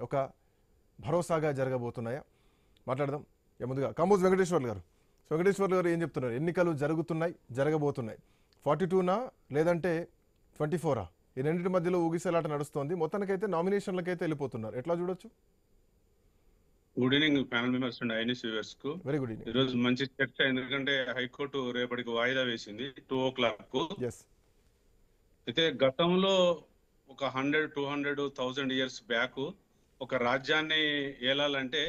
ఒక భరోసాగా జరగబోతున్నాయా మాట్లాడదాం. ముందుగా కామోజ్ వెంకటేశ్వర్లు గారు. వెంకటేశ్వర్లు గారు ఏం చెప్తున్నారు? ఎన్నికలు జరగబోతున్నాయి. 42నా లేదంటే 24ఆ? ఈ రెండింటి మధ్యలో ఊగిసలాట నడుస్తోంది. మొత్తానికైతే నామినేషన్లకైతే వెళ్ళిపోతున్నారు. ఎట్లా చూడొచ్చు? Good evening panel members and INS viewers కు. Very good evening. ఈ రోజు మంచి చర్చ, ఎందుకంటే హైకోర్టు రేపటికి వాయిదా వేసింది 2 o'clock. అయితే గతంలో ఒక 100-200,000 years బ్యాక్ ఒక రాజ్యాన్ని ఏలాలంటే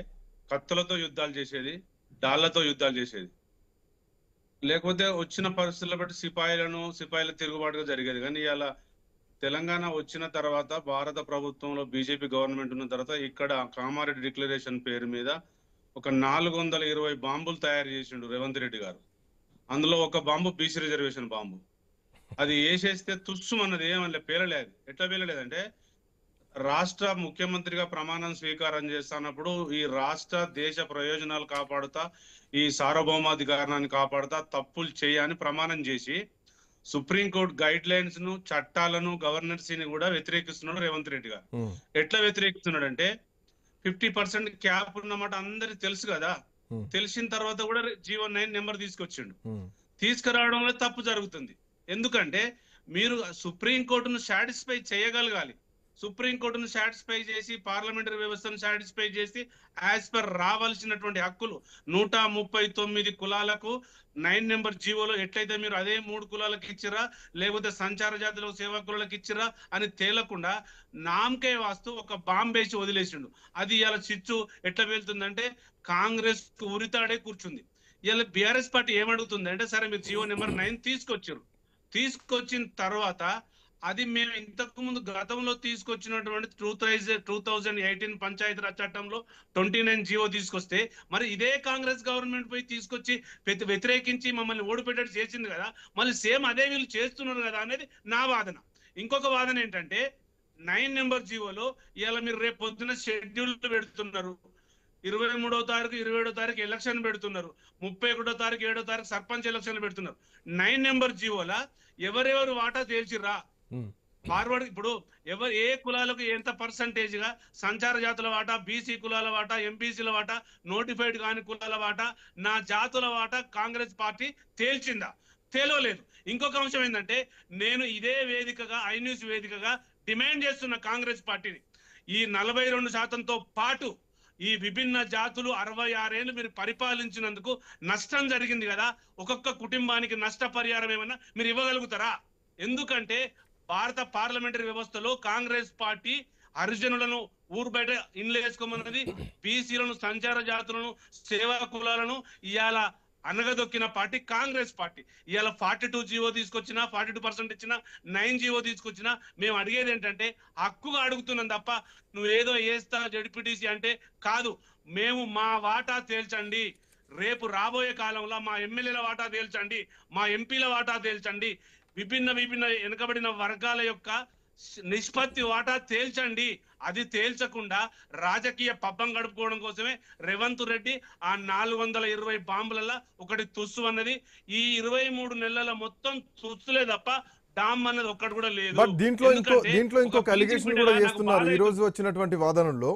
కత్తులతో యుద్ధాలు చేసేది, డాళ్లతో యుద్ధాలు చేసేది, లేకపోతే వచ్చిన పరిస్థితుల బట్టి సిపాయిల తిరుగుబాటుగా జరిగేది. కానీ ఇలా తెలంగాణ వచ్చిన తర్వాత భారత ప్రభుత్వంలో బీజేపీ గవర్నమెంట్ ఉన్న తర్వాత ఇక్కడ కామారెడ్డి డిక్లరేషన్ పేరు మీద ఒక 420 బాంబులు తయారు చేసిండు రేవంత్ రెడ్డి గారు. అందులో ఒక బాంబు బీసీ రిజర్వేషన్ బాంబు. అది వేసేస్తే తుస్సుమన్నది ఏమన్నా పేలలేదు. ఎట్లా పేలలేదంటే, రాష్ట్ర ముఖ్యమంత్రిగా ప్రమాణం స్వీకారం చేస్తున్నప్పుడు ఈ రాష్ట్ర దేశ ప్రయోజనాలు కాపాడుతా, ఈ సార్వభౌమాధికారాన్ని కాపాడుతా, తప్పులు చేయని ప్రమాణం చేసి సుప్రీంకోర్టు గైడ్ లైన్స్ ను, చట్టాలను, గవర్నెన్సీని కూడా వ్యతిరేకిస్తున్నాడు రేవంత్ రెడ్డి గారు. ఎట్లా వ్యతిరేకిస్తున్నాడు అంటే, 50% క్యాప్ ఉన్నమాట అందరికి తెలుసు కదా. తెలిసిన తర్వాత కూడా జీవో 9 నెంబర్ తీసుకొచ్చిండు. తీసుకురావడంలో తప్పు జరుగుతుంది. ఎందుకంటే మీరు సుప్రీంకోర్టును సాటిస్ఫై చేయగలగాలి. సుప్రీంకోర్టును సాటిస్ఫై చేసి, పార్లమెంటరీ వ్యవస్థను సాటిస్ఫై చేసి, యాజ్ పర్ రావాల్సినటువంటి హక్కులు 139 కులాలకు 9 నెంబర్ జీవోలో ఎట్లయితే మీరు అదే 3 కులాలకు ఇచ్చిరా, లేకపోతే సంచార జాతులకు, సేవా కులాలకు ఇచ్చిరా అని తేలకుండా నామకే వాస్తు ఒక బాంబేసి వదిలేసిండు. అది ఇలా చిచ్చు ఎట్లా వెళ్తుందంటే, కాంగ్రెస్ కు ఉరితాడే కూర్చుంది. ఇలా బీఆర్ఎస్ పార్టీ ఏమడుగుతుంది అంటే, సరే మీరు జీవో నెంబర్ 9 తీసుకొచ్చిన తర్వాత అది మేము ఇంతకు ముందు గతంలో తీసుకొచ్చినటువంటి 2018 పంచాయతీరాజ్ చట్టంలో 29 జీవో తీసుకొస్తే, మరి ఇదే కాంగ్రెస్ గవర్నమెంట్ పోయి తీసుకొచ్చి వ్యతిరేకించి మమ్మల్ని ఓడిపెట్టేట్టు చేసింది కదా, మళ్ళీ సేమ్ అదే వీళ్ళు చేస్తున్నారు కదా అనేది నా వాదన. ఇంకొక వాదన ఏంటంటే, 9 నెంబర్ జీవోలో ఇలా మీరు రేపు పొద్దున షెడ్యూల్ పెడుతున్నారు. 23వ తారీఖు 27వ తారీఖు ఎలక్షన్ పెడుతున్నారు. 31వ తారీఖు 7వ తారీఖు సర్పంచ్ ఎలక్షన్ పెడుతున్నారు. 9 నెంబర్ జీవోలా ఎవరెవరు వాటా తేల్చిర్రా? ఫార్వర్డ్ ఇప్పుడు ఏ కులాలకు ఎంత పర్సంటేజ్ గా సంచార జాతుల వాటా, బీసీ కులాల వాటా, ఎంబీసీల వాటా, నోటిఫైడ్ కాని కులాల వాటా, నా జాతుల వాటా కాంగ్రెస్ పార్టీ తేల్చిందా? తేలలేదు. ఇంకొక అంశం ఏంటంటే, నేను ఇదే వేదికగా, ఐన్యూస్ వేదికగా డిమాండ్ చేస్తున్న కాంగ్రెస్ పార్టీని, ఈ 42%తో పాటు ఈ విభిన్న జాతులు 66 ఏళ్ళు మీరు పరిపాలించినందుకు నష్టం జరిగింది కదా, ఒక్కొక్క కుటుంబానికి నష్టపరిహారం ఏమన్నా మీరు ఇవ్వగలుగుతారా? ఎందుకంటే భారత పార్లమెంటరీ వ్యవస్థలో కాంగ్రెస్ పార్టీ హరిజనులను ఊరు బయట ఇండ్లు వేసుకోమన్నది, బీసీలను, సంచార జాతులను, సేవా కులాలను ఇవాళ అనగదొక్కిన పార్టీ కాంగ్రెస్ పార్టీ. ఇవాళ 42 జీవో తీసుకొచ్చినా, 42% ఇచ్చినా, 9 జీవో తీసుకొచ్చినా మేము అడిగేది ఏంటంటే, హక్కుగా అడుగుతున్నాం తప్ప నువ్వేదో వేస్తా జడ్పీటీసీ అంటే కాదు. మేము మా వాటా తేల్చండి. రేపు రాబోయే కాలంలో మా ఎమ్మెల్యేల వాటా తేల్చండి, మా ఎంపీల వాటా తేల్చండి, విభిన్న వెనుకబడిన వర్గాల యొక్క నిష్పత్తి వాటా తేల్చండి. అది తేల్చకుండా రాజకీయ పబ్బం గడుపుకోవడం కోసమే రేవంత్ రెడ్డి ఆ 420 బాంబులలో ఒకటి తుస్సు అన్నది. ఈ 23 నెలల మొత్తం తుస్సులే తప్ప డామ్ అన్నది ఒక్కటి కూడా లేదు. బట్ దీంట్లో ఇంకొక అలిగేషన్ కూడా చేస్తున్నారు. ఈ రోజు వచ్చినటువంటి వాదనల్లో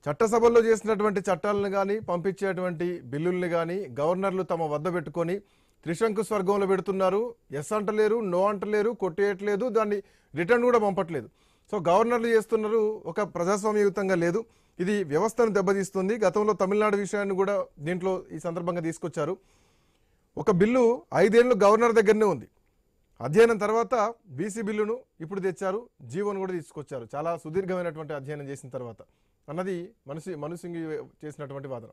చట్టసభల్లో చేసినటువంటి చట్టాలను కానీ, పంపించేటువంటి బిల్లుల్ని కానీ గవర్నర్లు తమ వద్ద పెట్టుకొని త్రిశంకు స్వర్గంలో పెడుతున్నారు. ఎస్ అంటలేరు, నో అంటలేరు, కొట్టేయట్లేదు, దాన్ని రిటర్న్ కూడా పంపట్లేదు. సో గవర్నర్లు చేస్తున్నారు, ఒక ప్రజాస్వామ్యయుతంగా లేదు. ఇది వ్యవస్థను దెబ్బతీస్తుంది. గతంలో తమిళనాడు విషయాన్ని కూడా దీంట్లో ఈ సందర్భంగా తీసుకొచ్చారు. ఒక బిల్లు 5 ఏళ్ళు గవర్నర్ దగ్గరనే ఉంది. అధ్యయనం తర్వాత బీసీ బిల్లును ఇప్పుడు తెచ్చారు, జీవోను కూడా తీసుకొచ్చారు. చాలా సుదీర్ఘమైనటువంటి అధ్యయనం చేసిన తర్వాత అన్నది మనుసింగి చేసినటువంటి వాదన.